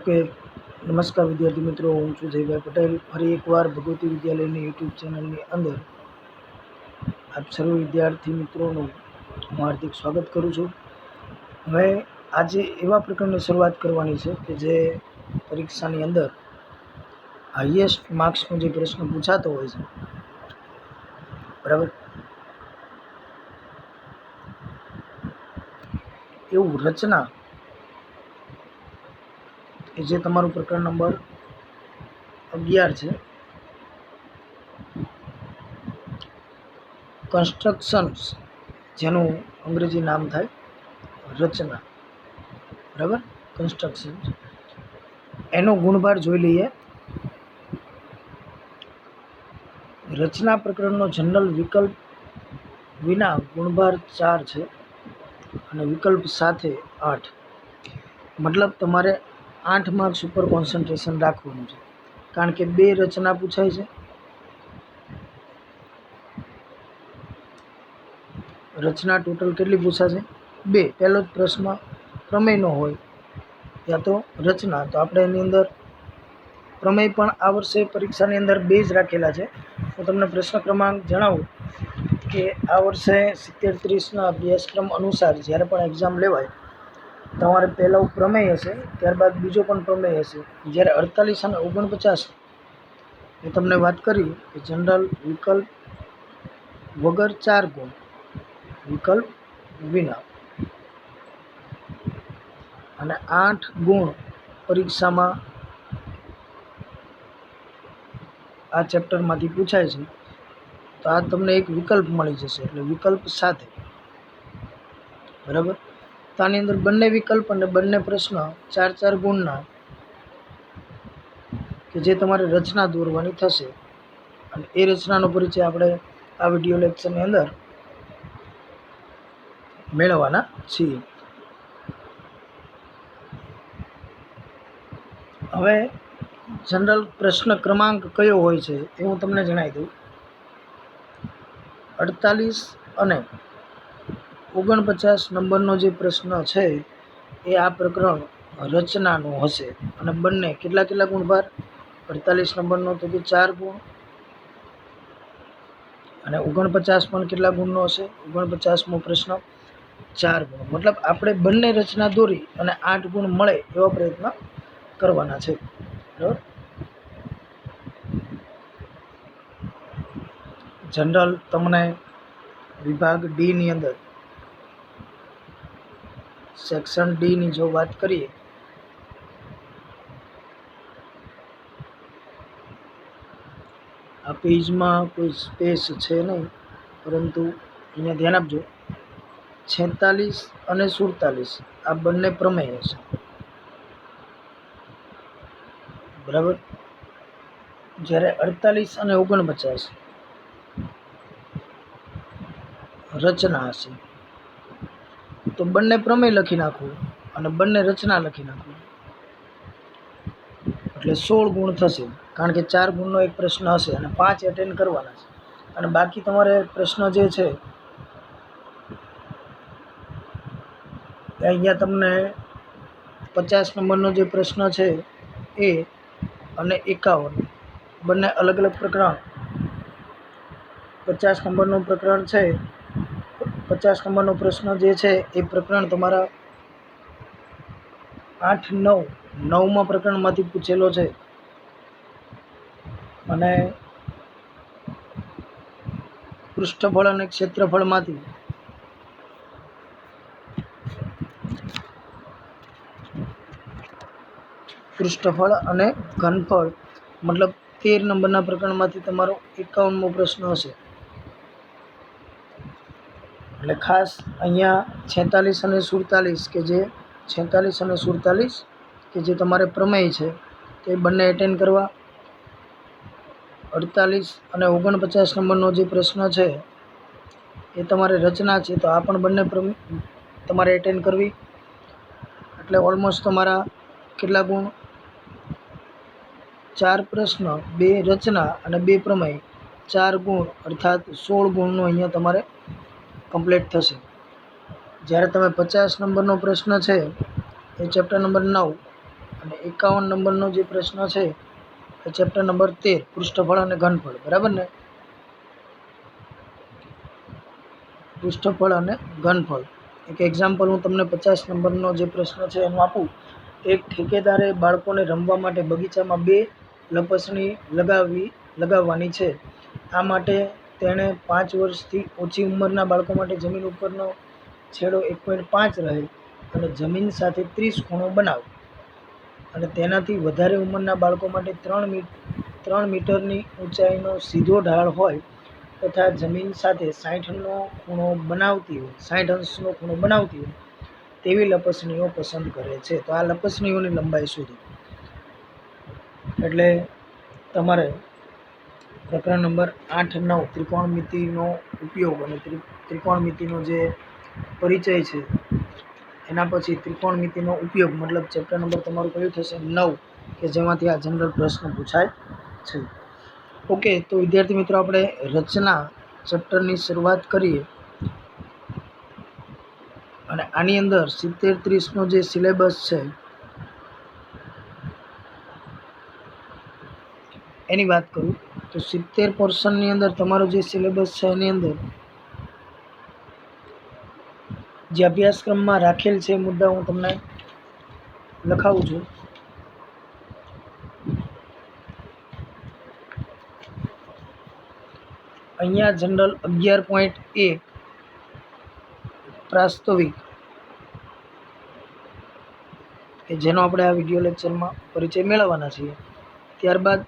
Okay, નમસ્કાર વિદ્યાર્થી મિત્રો, હું છું જયભાઈ પટેલ. ફરી એકવાર ભગવતી વિદ્યાલયની યુટ્યુબ ચેનલની અંદર આપ સર્વ વિદ્યાર્થી મિત્રોનું હું હાર્દિક સ્વાગત કરું છું. હવે આજે એવા પ્રકરણની શરૂઆત કરવાની છે કે જે પરીક્ષાની અંદર હાઈએસ્ટ માર્ક્સનો જે પ્રશ્ન પૂછાતો હોય છે, બરાબર, એવું રચના કે જે તમારું પ્રકરણ નંબર 11 છે, કન્સ્ટ્રક્શન્સ, જેનું અંગ્રેજી નામ થાય રચના, બરાબર, કન્સ્ટ્રક્શન્સ, એનો ગુણભાર જોઈ લઈએ. રચના પ્રકરણનો જનરલ વિકલ્પ વિના ગુણભાર 4 છે અને વિકલ્પ સાથે 8. મતલબ તમારે 8 માર્ક્સ ઉપર કોન્સન્ટ્રેશન રાખવાનું છે, કારણ કે 2 રચના પૂછાય છે. રચના ટોટલ કેટલી પૂછાશે? 2. પહેલો જ પ્રશ્ન પ્રમેયનો હોય યા તો રચના, તો આપણે એની અંદર પ્રમેય પણ આ વર્ષે પરીક્ષાની અંદર 2 જ રાખેલા છે. હું તમને પ્રશ્ન ક્રમાંક જણાવું કે આ વર્ષે 70-30ના અભ્યાસક્રમ અનુસાર જ્યારે પણ એક્ઝામ લેવાય, તમારે પહેલો પ્રમેય હશે, ત્યારબાદ બીજો પણ પ્રમેય હશે. જ્યારે 48 અને 49 એ તમને વાત કરી કે જનરલ વિકલ્પ વગર 4 ગુણ, વિકલ્પ વિના, અને 8 ગુણ પરીક્ષામાં આ ચેપ્ટરમાંથી પૂછાય છે. તો આ તમને એક વિકલ્પ મળી જશે, એટલે વિકલ્પ સાથે, બરાબર. તો આની અંદર બંને વિકલ્પ અને બંને પ્રશ્ન 4-4 ગુણના કે જે તમારે રચના દોરવાની થશે, અને એ રચનાનો પરિચય આપણે આ વિડીયો લેક્ચરની અંદર મેળવવાના છીએ. હવે જનરલ પ્રશ્ન ક્રમાંક કયો હોય છે એ હું તમને જણાવી દઉં. 48 અને 49 નંબરનો જે પ્રશ્ન છે એ આ પ્રકરણ રચનાનું હશે, અને બંને કેટલા ગુણભાર? 48 નંબરનો તો કે 4 ગુણ, અને 49 પણ કેટલા ગુણનો હશે? 49મો પ્રશ્ન 4 ગુણ. મતલબ આપણે બંને રચના દોરી અને 8 ગુણ મળે એવા પ્રયત્ન કરવાના છે, બરાબર. જનરલ તમને વિભાગ ડી ની અંદર સેક્શન ડી ની જો વાત કરીએ, આ પેજમાં કોઈ સ્પેસ છે નહીં, પરંતુ અહીંયા ધ્યાન આપજો. 46 અને 47 આ બંને પ્રમેય છે, બરાબર. જ્યારે 48 અને 49 રચના હશે. તો બંને પ્રમેય લખી નાખવું અને બંને રચના લખી નાખવું, એટલે 16 ગુણ થશે. કારણ કે 4 ગુણનો એક પ્રશ્ન હશે અને 5 એટેન્ડ કરવાના છે, અને બાકી તમારે પ્રશ્ન જે છે અહીંયા તમને 50 નંબરનો જે પ્રશ્ન છે એ અને 51 બંને અલગ અલગ પ્રકરણ. 50 નંબરનું પ્રકરણ છે, 50 નંબરનો પ્રશ્ન જે છે એ પ્રકરણ તમારા 8-9 પ્રકરણમાંથી પૂછેલો છે, અને પૃષ્ઠફળ અને ક્ષેત્રફળમાંથી પૃષ્ઠફળ અને ઘનફળ, મતલબ 13 નંબરના પ્રકરણમાંથી તમારો 51મો પ્રશ્ન હશે. એટલે ખાસ અહીંયા 46 અને 47 કે જે 46 અને 47 કે જે તમારે પ્રમેય છે તે બંને એટેન્ડ કરવા. 48 અને 49 નંબરનો જે પ્રશ્ન છે એ તમારે રચના છે, તો આ પણ બંને તમારે એટેન્ડ કરવી. એટલે ઓલમોસ્ટ તમારા કેટલા ગુણ? 4 પ્રશ્ન, 2 રચના અને 2 પ્રમેય, 4 ગુણ, અર્થાત 16 ગુણનું અહીંયા તમારે કમ્પ્લીટ થશે. જ્યારે તમે 50 નંબરનો પ્રશ્ન છે એ ચેપ્ટર નંબર 9 અને 51 નંબરનો જે પ્રશ્ન છે એ ચેપ્ટર નંબર 13 પૃષ્ઠફળ અને ઘનફળ, બરાબર ને? પૃષ્ઠફળ અને ઘનફળ. એક એક્ઝામ્પલ હું તમને 50 નંબરનો જે પ્રશ્ન છે એનું આપું. એક ઠેકેદારે બાળકોને રમવા માટે બગીચામાં 2 લપસણી લગાવવાની છે. આ માટે તેણે 5 વર્ષથી ઓછી ઉંમરના બાળકો માટે જમીન ઉપરનો છેડો 1.5 રહે અને જમીન સાથે 30 ખૂણો બનાવે, અને તેનાથી વધારે ઉંમરના બાળકો માટે 3 મીટરની ઊંચાઈનો સીધો ઢાળ હોય તથા જમીન સાથે 60 અંશનો ખૂણો બનાવતી હોય તેવી લપસણીઓ પસંદ કરે છે. તો આ લપસણીઓની લંબાઈ શોધો. એટલે તમારે પ્રકરણ નંબર 8, 9 ત્રિકોણમિતિનો ઉપયોગ અને ત્રિકોણમિતિનો જે પરિચય છે એના પછી ત્રિકોણમિતિનો ઉપયોગ મતલબ ચેપ્ટર નંબર તમારું કયું થશે? 9, કે જેમાંથી આ જનરલ પ્રશ્ન પૂછાય છે. ઓકે, તો વિદ્યાર્થી મિત્રો આપણે રચના ચેપ્ટરની શરૂઆત કરીએ. અને આની અંદર 70-30નો જે સિલેબસ છે એની વાત કરું તો 70 પોર્શનની અંદર તમારો જે સિલેબસ છે એની અંદર જે અભ્યાસક્રમમાં રાખેલ છે મુદ્દા હું તમને લખાવું છું. અહીંયા જનરલ 11.1 પ્રાસ્તવિક, કે જેનો આપણે આ વિડીયો લેક્ચરમાં પરિચય મેળવવાના છીએ. ત્યારબાદ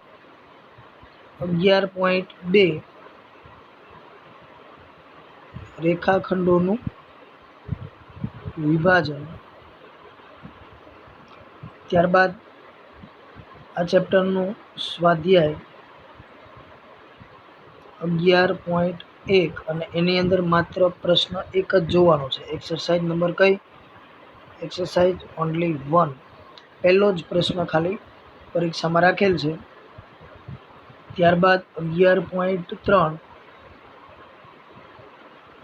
11.2 રેખાખંડોનું વિભાજન. ત્યારબાદ આ ચેપ્ટરનું સ્વાધ્યાય 11.1 અને એની અંદર માત્ર પ્રશ્ન એક જ જોવાનો છે. એક્સરસાઇઝ નંબર કઈ? Exercise only 1. પહેલો જ પ્રશ્ન ખાલી પરીક્ષામાં રાખેલ છે. ત્યારબાદ 11.3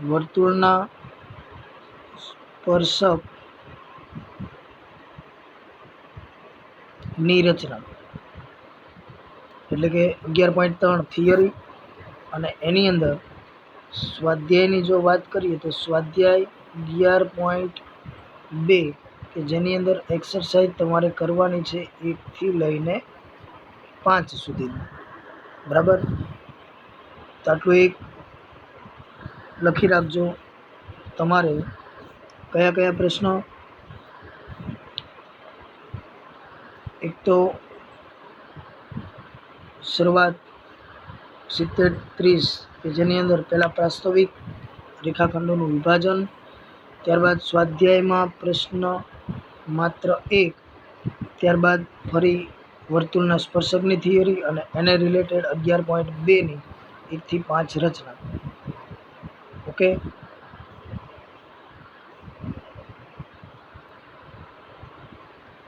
વર્તુળના સ્પર્શક ની રચના, એટલે કે 11.3 થિયરી. અને એની અંદર સ્વાધ્યાયની જો વાત કરીએ તો સ્વાધ્યાય 11.2 કે જેની અંદર એક્સરસાઇઝ તમારે કરવાની છે 1 થી લઈને 5 સુધીની, બરાબર? તો આટલું એક લખી રાખજો. તમારે કયા કયા પ્રશ્નો? એક તો શરૂઆત 70-30 કે જેની અંદર પહેલાં પ્રાસ્તવિક, રેખાખંડોનું વિભાજન. ત્યારબાદ સ્વાધ્યાયમાં પ્રશ્ન માત્ર 1. ત્યારબાદ ફરી વર્તુળના સ્પર્શકની થિયરી અને એને રિલેટેડ 11.2ની 1 થી 5 રચના. ઓકે,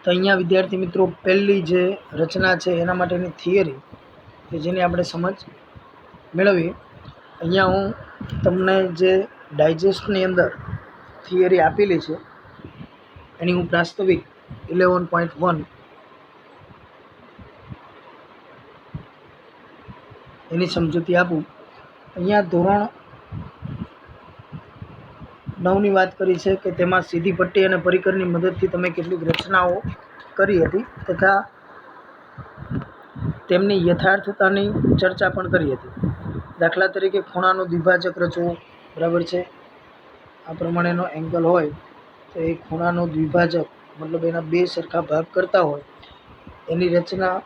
તો અહીંયા વિદ્યાર્થી મિત્રો પહેલી જે રચના છે એના માટેની થિયરી કે જેની આપણે સમજ મેળવીએ. અહીંયા હું તમને જે ડાયજેસ્ટની અંદર થિયરી આપેલી છે એની હું પ્રાસ્તવિક 11.1 એની સમજૂતી આપું. અહીંયા ધોરણ 9ની વાત કરી છે કે તેમાં સીધી પટ્ટી અને પરિકરની મદદથી તમે કેટલીક રચનાઓ કરી હતી તથા તેમની યથાર્થતાની ચર્ચા પણ કરી હતી. દાખલા તરીકે ખૂણાનો દ્વિભાજક રચવો, બરાબર છે? આ પ્રમાણેનો એંગલ હોય તો એ ખૂણાનો દ્વિભાજક મતલબ એના 2 સરખા ભાગ કરતા હોય એની રચના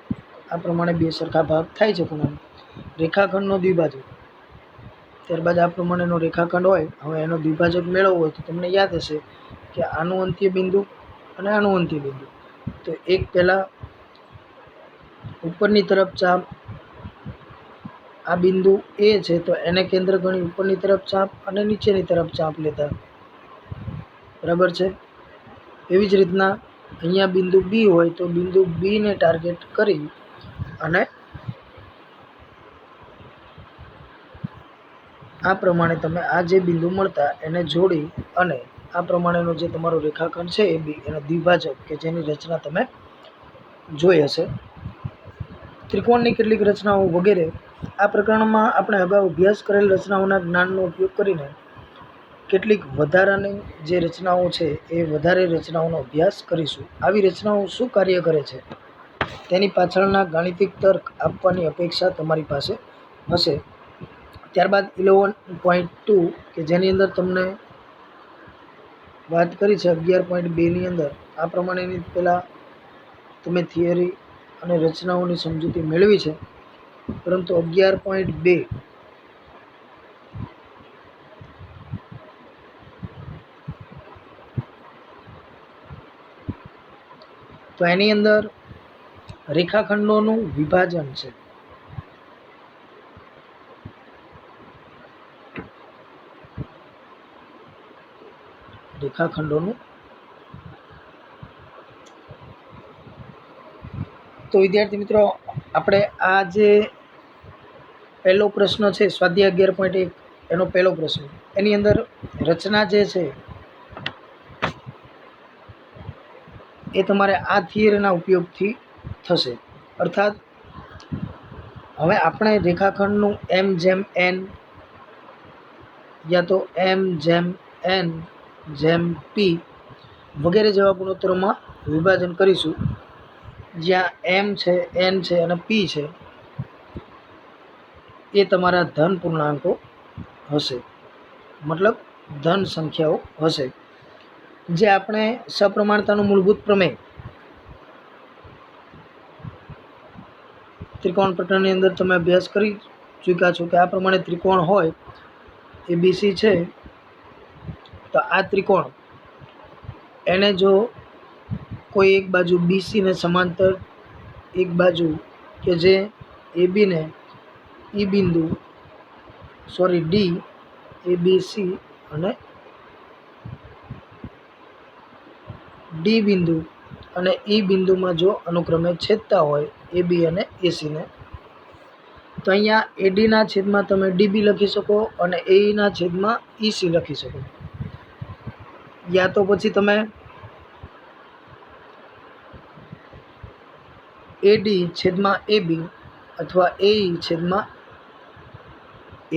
આ પ્રમાણે 2 સરખા ભાગ થાય છે ખૂણાનો. રેખાખંડનો દ્વિભાજક, ત્યારબાદ આ પ્રમાણેનો રેખાખંડ હોય. હવે એનો દ્વિભાજક મેળવવો હોય તો તમને યાદ હશે કે આનું અંત્ય બિંદુ અને આનું અંત્ય બિંદુ. તો એક પહેલાં ઉપરની તરફ ચાપ, આ બિંદુ એ છે તો એને કેન્દ્ર ગણી ઉપરની તરફ ચાપ અને નીચેની તરફ ચાપ લેતા, બરાબર છે? એવી જ રીતના અહીંયા બિંદુ બી હોય તો બિંદુ બીને ટાર્ગેટ કરી અને આ પ્રમાણે તમે આ જે બિંદુ મળતા એને જોડી અને આ પ્રમાણેનો જે તમારો રેખાખંડ છે એ બી એનો દ્વિભાજક કે જેની રચના તમે જોઈ હશે. ત્રિકોણની કેટલીક રચનાઓ વગેરે. આ પ્રકરણમાં આપણે અગાઉ અભ્યાસ કરેલ રચનાઓના જ્ઞાનનો ઉપયોગ કરીને કેટલીક વધારાની જે રચનાઓ છે એ વધારે રચનાઓનો અભ્યાસ કરીશું. આવી રચનાઓ શું કાર્ય કરે છે તેની પાછળના ગાણિતિક તર્ક આપવાની અપેક્ષા તમારી પાસે હશે. ત્યારબાદ 11.2 કે જેની અંદર તમને વાત કરી છે 11.2ની અંદર આ પ્રમાણેની પહેલાં તમે થિયરી અને રચનાઓની સમજૂતી મેળવી છે, પરંતુ 11.2 તો એની અંદર રેખાખંડોનું વિભાજન છે. રેખાખંડોનું તો વિદ્યાર્થી મિત્રો, આપણે આ જે પહેલો પ્રશ્ન છે સ્વાધ્યાય 11.1 એનો પહેલો પ્રશ્ન, એની અંદર રચના જે છે એ તમારે આ થિયરીના ઉપયોગથી થશે. અર્થાત હવે આપણે રેખાખંડનું એમ જેમ એન યા તો એમ જેમ એન જેમ પી વગેરે જેવા ગુણોત્તરોમાં વિભાજન કરીશું. જ્યાં એમ છે, એન છે અને પી છે એ તમારા ધન પૂર્ણાંકો હશે, મતલબ ધન સંખ્યાઓ હશે. જે આપણે સપ્રમાણતાનું મૂળભૂત પ્રમેય ત્રિકોણ પ્રકરણની અંદર તમે અભ્યાસ કરી ચૂક્યા છો કે આ પ્રમાણે ત્રિકોણ હોય ABC છે, તો આ ત્રિકોણ એને જો કોઈ એક બાજુ BCને સમાંતર એક બાજુ કે જે ABને ઈ બિંદુ D ABC અને ડી બિંદુ અને ઈ બિંદુમાં જો અનુક્રમે છેદતા હોય AB અને ACને, તો અહીંયા ADના છેદમાં તમે DB લખી શકો અને AEના છેદમાં EC લખી શકો. યા તો પછી તમે AD છેદમાં AB અથવા AE છેદમાં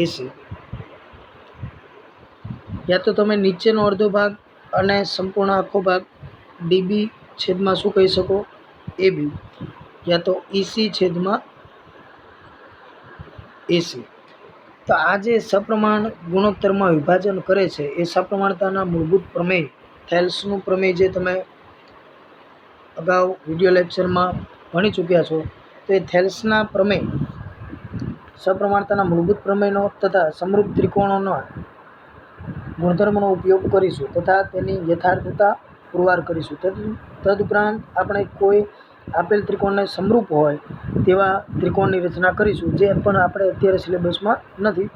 AC, યા તો તમે નીચેનો અડધો ભાગ અને સંપૂર્ણ આખો ભાગ DB છેદમાં શું કહી શકો AB, યા તો EC છેદમાં AC. તો આ જે સપ્રમાણ ગુણોત્તરમાં વિભાજન કરે છે એ સપ્રમાણતાના મૂળભૂત પ્રમેય, થેલ્સનું પ્રમેય જે તમે અગાઉ વિડીયો લેક્ચરમાં ભણી ચૂક્યા છો, તો એ થેલ્સના પ્રમેય સપ્રમાણતાના મૂળભૂત પ્રમેયનો તથા સમરૂપ ત્રિકોણોના ગુણધર્મનો ઉપયોગ કરીશું તથા તેની યથાર્થતા પુરવાર કરીશું. તદુપરાંત આપણે કોઈ આપેલ ત્રિકોણને સમરૂપ હોય તેવા ત્રિકોણની રચના કરીશું, જે પણ આપણે અત્યારે સિલેબસમાં નથી,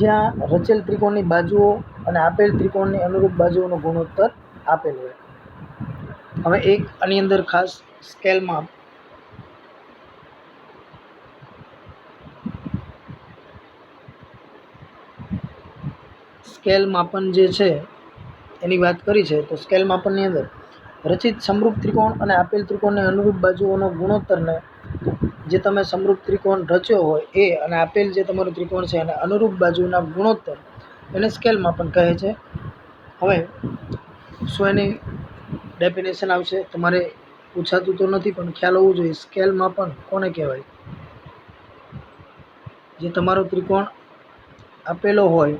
જ્યાં રચેલ ત્રિકોણની બાજુઓ અને આપેલ ત્રિકોણની અનુરૂપ બાજુઓનો ગુણોત્તર આપેલ હોય. હવે એક આની અંદર ખાસ સ્કેલમાં સ્કેલ માપન જે છે એની વાત કરી છે. તો સ્કેલ માપનની અંદર રચિત સમરૂપ ત્રિકોણ અને આપેલ ત્રિકોણની અનુરૂપ બાજુઓનો ગુણોત્તરને, જે તમે સમરૂપ ત્રિકોણ રચ્યો હોય એ અને આપેલ જે તમારું ત્રિકોણ છે અને અનુરૂપ બાજુના ગુણોત્તર, એને સ્કેલ માપન કહે છે. હવે શું એની ડેફિનેશન આવશે, તમારે પૂછાતું તો નથી પણ ખ્યાલ હોવું જોઈએ. સ્કેલ માપન કોને કહેવાય? જે તમારો ત્રિકોણ આપેલો હોય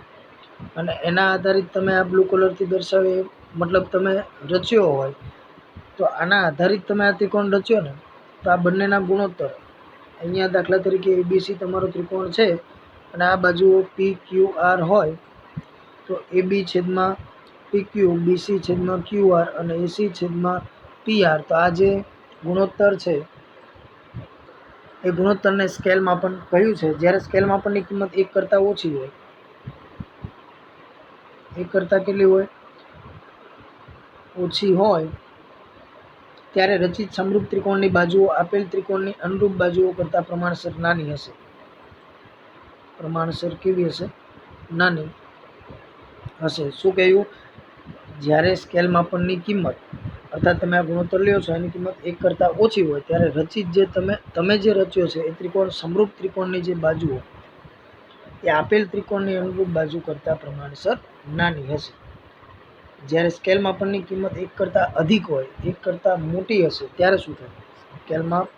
અને એના આધારિત તમે આ બ્લુ કલરથી દર્શાવે, મતલબ તમે રચ્યો હોય, તો આના આધારિત તમે આ ત્રિકોણ રચ્યો ને, તો આ બંનેના ગુણોત્તર અહીંયા દાખલા તરીકે ABC તમારો ત્રિકોણ છે અને આ બાજુઓ PQR હોય, તો AB છેદમાં PQ, BC છેદમાં QR અને AC છેદમાં PR. તો આ જે ગુણોત્તર છે એ ગુણોત્તરને સ્કેલ માપન કહ્યું છે. જ્યારે સ્કેલ માપનની કિંમત 1 કરતાં ઓછી હોય, 1 કરતાં કેટલી હોય? ઓછી હોય, ત્યારે રચિત સમરૂપ ત્રિકોણની બાજુઓ આપેલ ત્રિકોણની અનુરૂપ બાજુઓ કરતાં પ્રમાણસર નાની હશે. પ્રમાણસર કેવી હશે? નાની હશે. શું કહ્યું? જ્યારે સ્કેલ માપનની કિંમત અર્થાત તમે આ ગુણોત્તર લ્યો છો એની કિંમત 1 કરતાં ઓછી હોય ત્યારે રચિત જે તમે જે રચ્યો છે એ ત્રિકોણ સમરૂપ ત્રિકોણની જે બાજુઓ એ આપેલ ત્રિકોણની અનુરૂપ બાજુ કરતાં પ્રમાણસર નાની હશે. જ્યારે સ્કેલ માપનની કિંમત 1 કરતાં અધિક હોય, 1 કરતાં મોટી હશે ત્યારે શું થાય? સ્કેલ માપ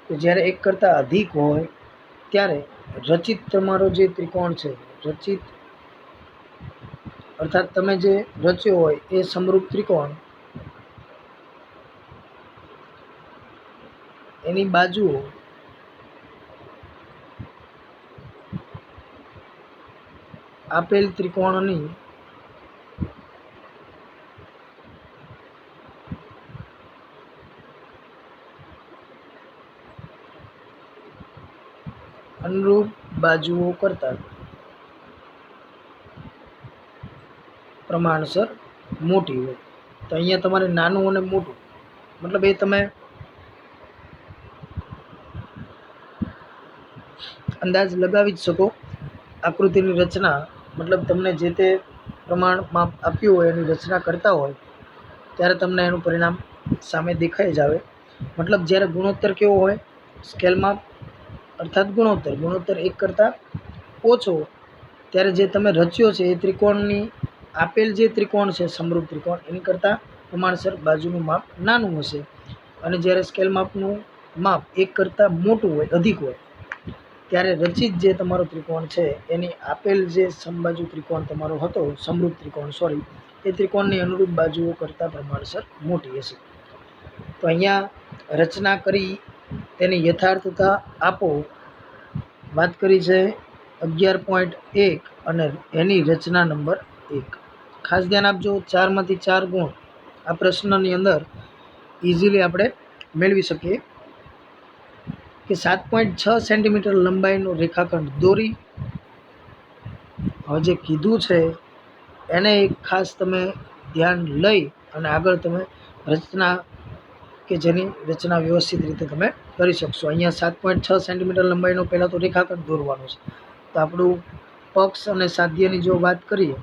તો જ્યારે 1 કરતાં અધિક હોય ત્યારે રચિત તમારો જે ત્રિકોણ છે, રચિત અર્થાત તમે જે રચ્યો હોય એ સમરૂપ ત્રિકોણ એની બાજુઓ આપેલ ત્રિકોણની અનુરૂપ બાજુઓ કરતાં પ્રમાણસર મોટી હોય. તો અહીંયા તમારે નાનું અને મોટું મતલબ એ તમે અંદાજ લગાવી જ શકો. આકૃતિની રચના મતલબ તમને જે તે પ્રમાણ માપ આપ્યું હોય એની રચના કરતા હોય ત્યારે તમને એનું પરિણામ સામે દેખાઈ જ આવે. મતલબ જ્યારે ગુણોત્તર કેવો હોય, સ્કેલ માપ અર્થાત ગુણોત્તર 1 કરતાં ઓછો ત્યારે જે તમે રચ્યો છે એ ત્રિકોણની આપેલ જે ત્રિકોણ છે સમરૂપ ત્રિકોણ એની કરતાં પ્રમાણસર બાજુનું માપ નાનું હશે. અને જ્યારે સ્કેલ માપનું માપ 1 કરતાં મોટું હોય, અધિક હોય ત્યારે રચિત જે તમારો ત્રિકોણ છે એની આપેલ જે સમબાજુ ત્રિકોણ તમારો હતો, સમરૂપ ત્રિકોણ એ ત્રિકોણની અનુરૂપ બાજુઓ કરતાં પ્રમાણસર મોટી હશે. તો અહીંયા રચના કરી તેની યથાર્થતા આપો વાત કરી છે 11.1 અને એની રચના નંબર 1. ખાસ ધ્યાન આપજો, 4માંથી 4 ગુણ આ પ્રશ્નની અંદર ઇઝીલી આપણે મેળવી શકીએ. કે 7.6 સેન્ટીમીટર લંબાઈનો રેખાખંડ દોરી. હવે જે કીધું છે એને એક ખાસ તમે ધ્યાન લઈ અને આગળ તમે રચના કે જેની રચના વ્યવસ્થિત રીતે તમે કરી શકશો. અહીંયા 7.6 સેન્ટીમીટર લંબાઈનો પહેલાં તો રેખાખંડ દોરવાનો છે. તો આપણું પક્ષ અને સાધ્યની જો વાત કરીએ,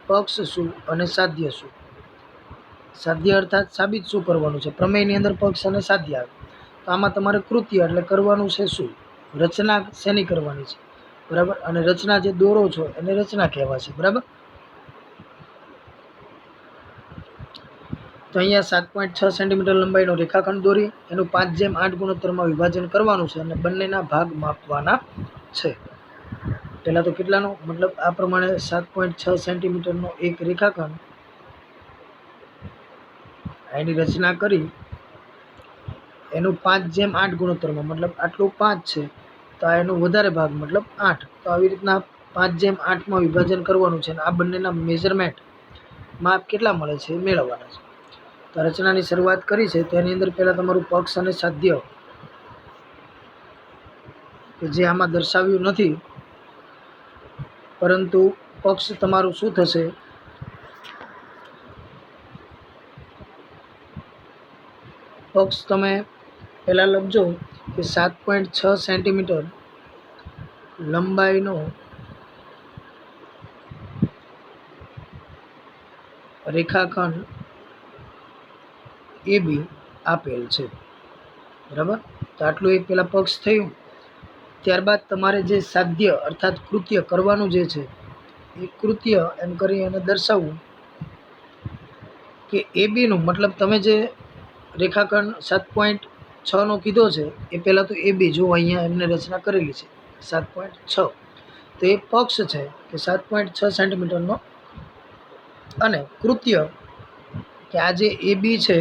પક્ષ શું અને સાધ્ય શું? સાધ્ય અર્થાત સાબિત શું કરવાનું છે? પ્રમેયની અંદર પક્ષ અને સાધ્ય આવે. તો આમાં તમારે કૃત્ય એટલે કરવાનું છે શું? રચના શેની કરવાની છે, બરાબર? અને રચના જે દોરો છો એને રચના કહેવાશે, બરાબર? તો અહીંયા 7.6 સેન્ટીમીટર લંબાઈનો રેખાખંડ દોરી એનું 5:8 ગુણોત્તરમાં વિભાજન કરવાનું છે અને બંનેના ભાગ માપવાના છે. પહેલાં તો કેટલાનો મતલબ આ પ્રમાણે 7.6 સેન્ટીમીટરનો એક રેખાખંડ એની રચના કરી એનું 5:8 ગુણોત્તરમાં મતલબ આટલું 5 છે તો આ એનો વધારે ભાગ મતલબ 8. તો આવી રીતના 5:8માં વિભાજન કરવાનું છે અને આ બંનેના મેઝરમેન્ટ માપ કેટલા મળે છે એ મેળવવાના છે. તો રચનાની શરૂઆત કરી છે તો એની અંદર પહેલાં તમારું પક્ષ અને સાધ્ય કે જે આમાં દર્શાવ્યું નથી, પરંતુ પક્ષ તમારું શું થશે? પક્ષ તમે પહેલાં લખજો કે 7.6 સેન્ટીમીટર લંબાઈનો રેખાખંડ AB આપેલ છે, બરાબર? તો આટલું એક પહેલાં પક્ષ થયું. ત્યારબાદ તમારે જે સાધ્ય અર્થાત કૃત્ય કરવાનું જે છે એ કૃત્ય એમ કરી અને દર્શાવવું કે ABનું મતલબ તમે જે રેખાખંડ 7.6નો કીધો છે એ પહેલાં તો AB જો અહીંયા એમને રચના કરેલી છે 7.6, તો એ પક્ષ છે કે 7.6 સેન્ટીમીટરનો અને કૃત્ય કે આ જે AB છે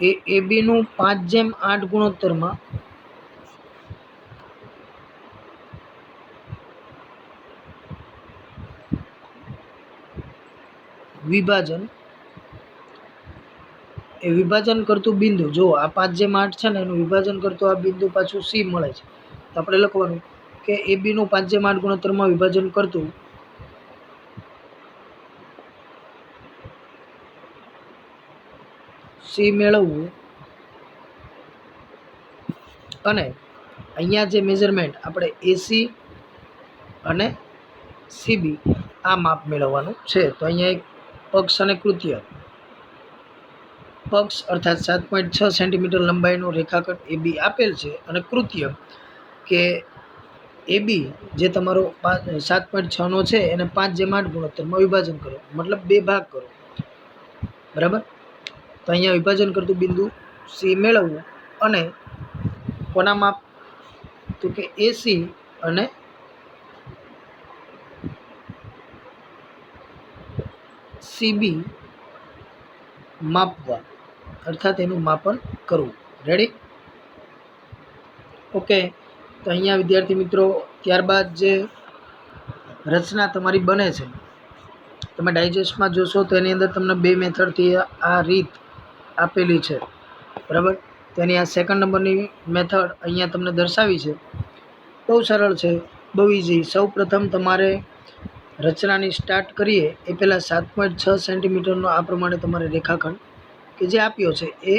એ ABનું 5:8 ગુણોત્તરમાં વિભાજન એ વિભાજન કરતું બિંદુ જો આ 5:8 છે ને એનું વિભાજન કરતું આ બિંદુ પાછું C મળે છે. તો આપણે લખવાનું કે ABનું 5:8 ગુણોત્તરમાં વિભાજન કરતું સી મેળવવું અને અહીંયા જે મેઝરમેન્ટ આપણે એસી અને સીબી આ માપ મેળવવાનું છે. તો અહીંયા એક પક્ષ અને કૃત્ય. પક્ષ અર્થાત 7.6 સેન્ટીમીટર લંબાઈનો રેખાખંડ AB આપેલ છે અને કૃત્ય કે AB જે તમારો 7.6નો છે એને 5/8 ગુણોત્તરમાં વિભાજન કરો, મતલબ 2 ભાગ કરો, બરાબર. તો અહીંયા વિભાજન કરતું બિંદુ સી મેળવવું અને કોના માપ, તો કે એસી અને સીબી માપવા, અર્થાત એનું માપન કરવું. રેડી? ઓકે. તો અહીંયા વિદ્યાર્થી મિત્રો ત્યારબાદ જે રચના તમારી બને છે, તમે ડાયજેસ્ટમાં જોશો તો એની અંદર તમને 2 મેથડથી આ રીત આપેલી છે, બરાબર. તેની આ સેકન્ડ નંબરની મેથડ અહીંયા તમને દર્શાવી છે. બહુ સરળ છે, બહુ ઇઝી. સૌ પ્રથમ તમારે રચનાની સ્ટાર્ટ કરીએ એ પહેલાં 7.6 સેન્ટીમીટરનો આ પ્રમાણે તમારે રેખાખંડ કે જે આપ્યો છે એ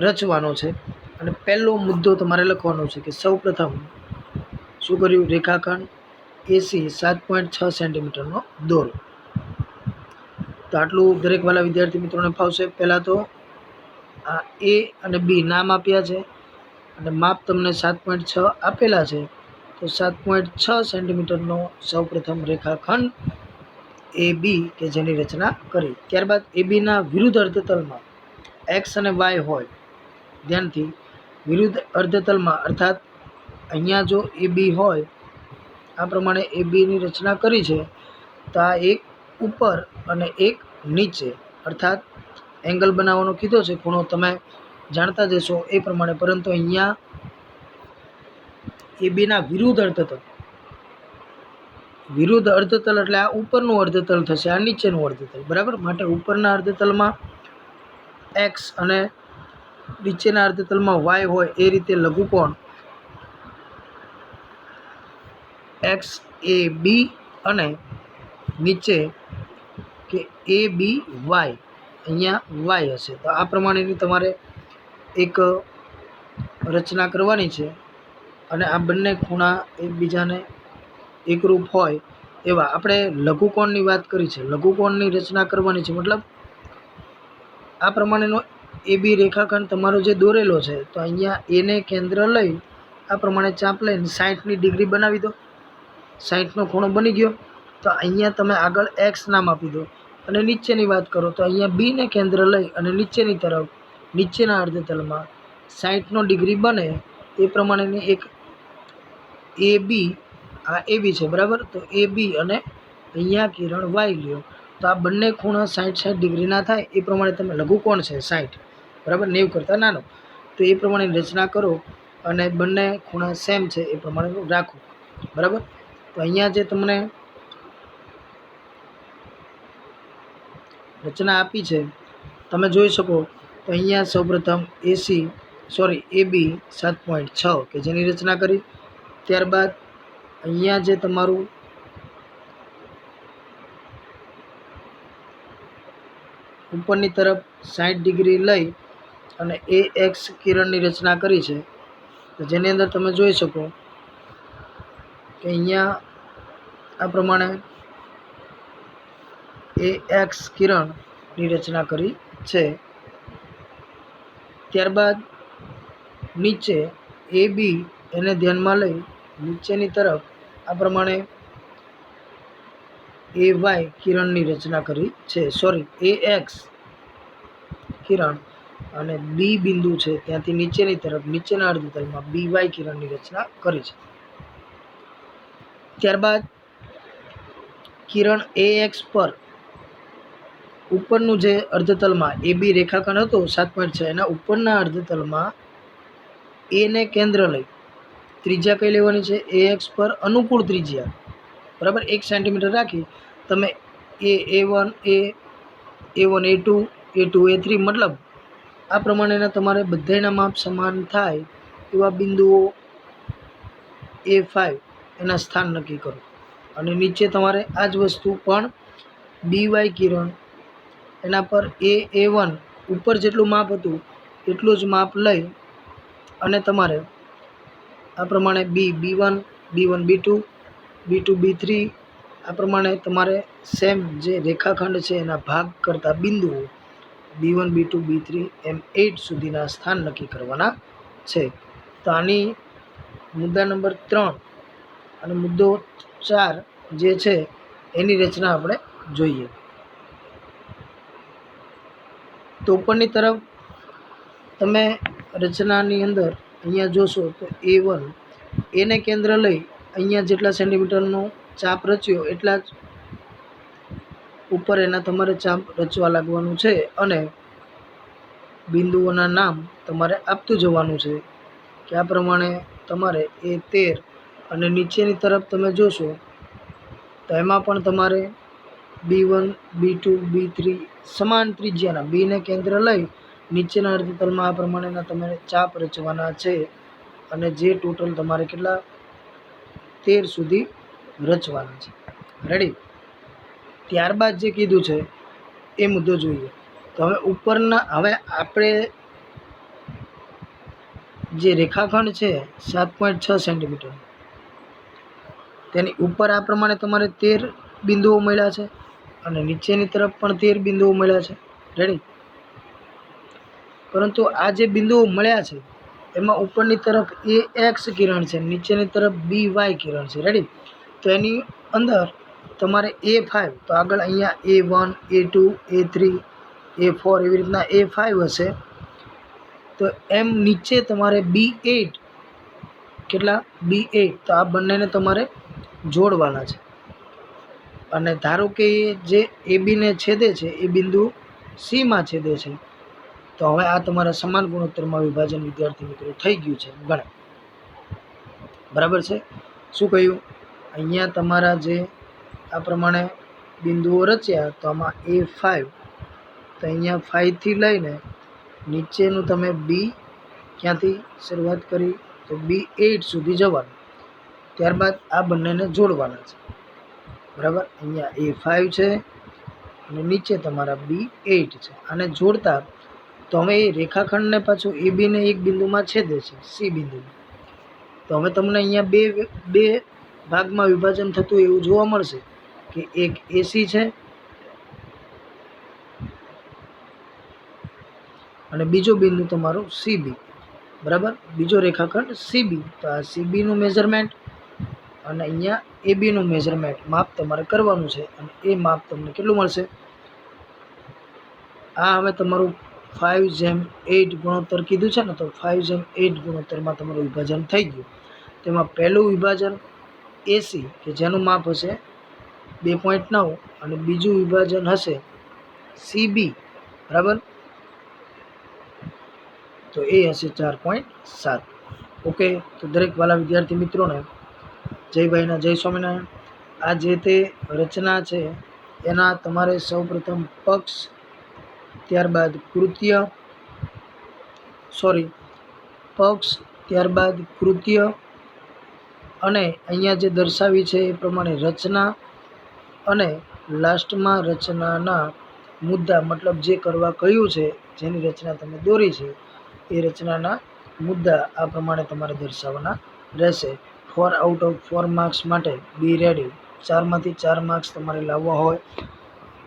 રચવાનો છે. અને પહેલો મુદ્દો તમારે લખવાનો છે કે સૌ પ્રથમ શું કર્યું, રેખાખંડ એસી 7.6 સેન્ટીમીટરનો દોરો. તો આટલું દરેક વાલા વિદ્યાર્થી મિત્રોને ફાવશે. પહેલાં તો આ એ અને બી નામ આપ્યા છે અને માપ તમને 7.6 આપેલા છે. તો 7.6 સેન્ટીમીટરનો સૌપ્રથમ રેખાખંડ એ બી કે જેની રચના કરી. ત્યારબાદ એ બીના વિરુદ્ધ અર્ધતલમાં એક્સ અને વાય હોય, ધ્યાનથી વિરુદ્ધ અર્ધતલમાં, અર્થાત અહીંયા જો એ બી હોય આ પ્રમાણે એ બીની રચના કરી છે. તો આ એક ઉપર અને એક નીચે, અર્થાત એંગલ બનાવવાનો કીધો છે, ખૂણો તમે જાણતા જશો એ પ્રમાણે. પરંતુ અહીંયા એ બીના વિરુદ્ધ અર્ધતલ, વિરુદ્ધ અર્ધતલ એટલે આ ઉપરનું અર્ધતલ થશે, આ નીચેનું અર્ધતલ, બરાબર. માટે ઉપરના અર્ધતલમાં એક્સ અને નીચેના અર્ધતલમાં વાય હોય એ રીતે લઘુકોણ એક્સ એ બી અને નીચે કે એ બી વાય, અહીંયા વાય હશે. તો આ પ્રમાણેની તમારે એક રચના કરવાની છે અને આ બંને ખૂણા એકબીજાને એકરૂપ હોય એવા. આપણે લઘુકોણની વાત કરી છે, લઘુકોણની રચના કરવાની છે, મતલબ આ પ્રમાણેનો એ બી રેખાખંડ તમારો જે દોરેલો છે. તો અહીંયા એને કેન્દ્ર લઈ આ પ્રમાણે ચાપ લઈને 60 ડિગ્રી બનાવી દો. 60નો ખૂણો બની ગયો. તો અહીંયા તમે આગળ એક્સ નામ આપી દો અને નીચેની વાત કરો તો અહીંયા બીને કેન્દ્ર લઈ અને નીચેની તરફ નીચેના અર્ધતલમાં 60 ડિગ્રી બને એ પ્રમાણેની એક એ બી, આ એ બી છે, બરાબર. તો એ બી અને અહીંયા કિરણ વાય લ્યો. તો આ બંને ખૂણા 60 ડિગ્રીના થાય એ પ્રમાણે તમે લઘુકોણ છે 60, બરાબર, 90 કરતાં નાનો, તો એ પ્રમાણે રચના કરો અને બંને ખૂણા સેમ છે એ પ્રમાણે રાખો, બરાબર. તો અહીંયા જે તમને રચના આપી છે તમે જોઈ શકો. તો અહીંયા સૌપ્રથમ એ બી 7.6 કે જેની રચના કરી. ત્યારબાદ અહીંયા જે તમારું ઉપરની તરફ 60 ડિગ્રી લઈ અને એ એક્સ કિરણની રચના કરી છે. તો જેની અંદર તમે જોઈ શકો કે અહીંયા આ પ્રમાણે એ એક્સ કિરણની રચના કરી છે. ત્યારબાદ નીચે એ બી એને ધ્યાનમાં લઈ નીચેની તરફ આ પ્રમાણે એ વાય કિરણની રચના કરી છે. એ એક્સ કિરણ અને બી બિંદુ છે ત્યાંથી નીચેની તરફ નીચેના અર્ધતલમાં બી વાય કિરણની રચના કરી છે. ત્યારબાદ કિરણ એ એક્સ પર ઉપરનું જે અર્ધતલમાં એ બી રેખાખંડ હતો 7.6 એના ઉપરના અર્ધતલમાં એને કેન્દ્ર લઈ ત્રિજ્યા કઈ લેવાની છે, એ એક્સ પર અનુકૂળ ત્રિજ્યા, બરાબર, 1 સેન્ટીમીટર રાખી તમે A1 A1 A2 A2 A3 મતલબ આ પ્રમાણેના તમારે બધાના માપ સમાન થાય એવા બિંદુઓ A5 એના સ્થાન નક્કી કરો. અને નીચે તમારે આ જ વસ્તુ પણ BY કિરણ એના પર A1 ઉપર જેટલું માપ હતું એટલું જ માપ લઈ અને તમારે આ પ્રમાણે B1 B2 B3 આ પ્રમાણે તમારે સેમ જે રેખાખંડ છે એના ભાગ કરતા બિંદુઓ B1 B2 B3 એમ 8 સુધીના સ્થાન નક્કી કરવાના છે. તો આની મુદ્દા નંબર 3 અને મુદ્દો 4 જે છે એની રચના આપણે જોઈએ. તો ઉપરની તરફ તમે રચનાની અંદર અહીંયા જોશો તો A1 એને કેન્દ્ર લઈ અહીંયા જેટલા સેન્ટીમીટરનો ચાપ રચ્યો એટલા જ ઉપર એના તમારે ચાપ રચવા લાગવાનું છે અને બિંદુઓના નામ તમારે આપતું જવાનું છે કે આ પ્રમાણે તમારે A13 અને નીચેની તરફ તમે જોશો તો એમાં પણ તમારે B1 B2 B3 સમાન ત્રિજ્યાના બીને કેન્દ્ર લઈ નીચેના અર્ધતલમાં આ પ્રમાણેના તમારે ચાપ રચવાના છે અને જે ટોટલ તમારે કેટલા 13 સુધી રચવાના છે. રેડી? ત્યારબાદ જે કીધું છે એ મુદ્દો જોઈએ. તો હવે ઉપરના હવે આપણે જે રેખાખંડ છે 7.6 સેન્ટીમીટર તેની ઉપર આ પ્રમાણે તમારે 13 બિંદુઓ મળ્યા છે અને નીચેની તરફ પણ 13 બિંદુઓ મળ્યા છે. રેડી? પરંતુ આ જે બિંદુઓ મળ્યા છે એમાં ઉપરની તરફ AX કિરણ છે, નીચેની તરફ BY કિરણ છે. રેડી? તો એની અંદર તમારે A5 તો આગળ અહીંયા A1 A2 A3 A4 એવી રીતના A5 હશે. તો એમ નીચે તમારે B8 કેટલા B8 તો આ બંનેને તમારે જોડવાના છે અને ધારો કે જે ABને છેદે છે એ બિંદુ Cમાં છેદે છે. તો હવે આ તમારા સમાન ગુણોત્તરમાં વિભાજન વિદ્યાર્થી મિત્રો થઈ ગયું છે. ગણે બરાબર છે? શું કહ્યું? અહીંયા તમારા જે આ પ્રમાણે બિંદુઓ રચ્યા તો આમાં A5 તો અહીંયા 5 થી લઈને નીચેનું તમે B ક્યાંથી શરૂઆત કરી તો B8 સુધી જવાનું. ત્યારબાદ આ બંનેને જોડવાના છે. બરાબર? અહીંયા A5 છે અને નીચે તમારા B8 છે. આને જોડતા તો હવે એ રેખાખંડને પાછું ABને એક બિંદુમાં છેદે છે C બિંદુમાં. તો હવે તમને અહીંયા બે ભાગમાં વિભાજન થતું એવું જોવા મળશે કે એક AC છે અને બીજો બિંદુ તમારું CB. બરાબર? બીજો રેખાખંડ CB. તો આ CBનું મેઝરમેન્ટ અને અહીંયા ABનું મેઝરમેન્ટ માપ તમારે કરવાનું છે અને એ માપ તમને કેટલું મળશે? આ હવે તમારું 5:8 ગુણોત્તર કીધું છે ને, તો 5:8 ગુણોત્તરમાં તમારું વિભાજન થઈ ગયું. તેમાં પહેલું વિભાજન AC કે જેનું માપ હશે 2.9 અને બીજું વિભાજન હશે CB. બરાબર? તો એ હશે 4.7. ઓકે? તો દરેક વાલા વિદ્યાર્થી મિત્રોને જય ભાઈના જય સ્વામિનારાયણ. આ જે તે રચના છે એના તમારે સૌપ્રથમ પક્ષ, ત્યારબાદ ત્યારબાદ કૃત્ય અને અહીંયા જે દર્શાવી છે એ પ્રમાણે રચના અને લાસ્ટમાં રચનાના મુદ્દા મતલબ જે કરવા કહ્યું છે જેની રચના તમે દોરી છે એ રચનાના મુદ્દા આ પ્રમાણે તમારે દર્શાવવાના રહેશે. 4 આઉટ ઓફ 4 માર્ક્સ માટે બી રેડી. 4માંથી 4 માર્ક્સ તમારે લાવવા હોય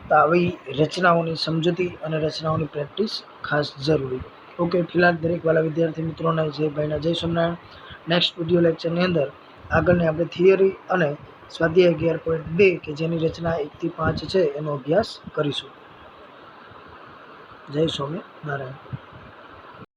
તો આવી રચનાઓની સમજૂતી અને રચનાઓની પ્રેક્ટિસ ખાસ જરૂરી. ઓકે? ફિલહાલ દરેક વાલા વિદ્યાર્થી મિત્રોને જય ભાઈના જય સ્વામિનારાયણ. નેક્સ્ટ વિડીયો લેક્ચરની અંદર આગળની આપણે થિયરી અને સ્વાધ્યાય 11.2 કે જેની રચના 1 થી 5 છે એનો અભ્યાસ કરીશું. જય સ્વામિનારાયણ.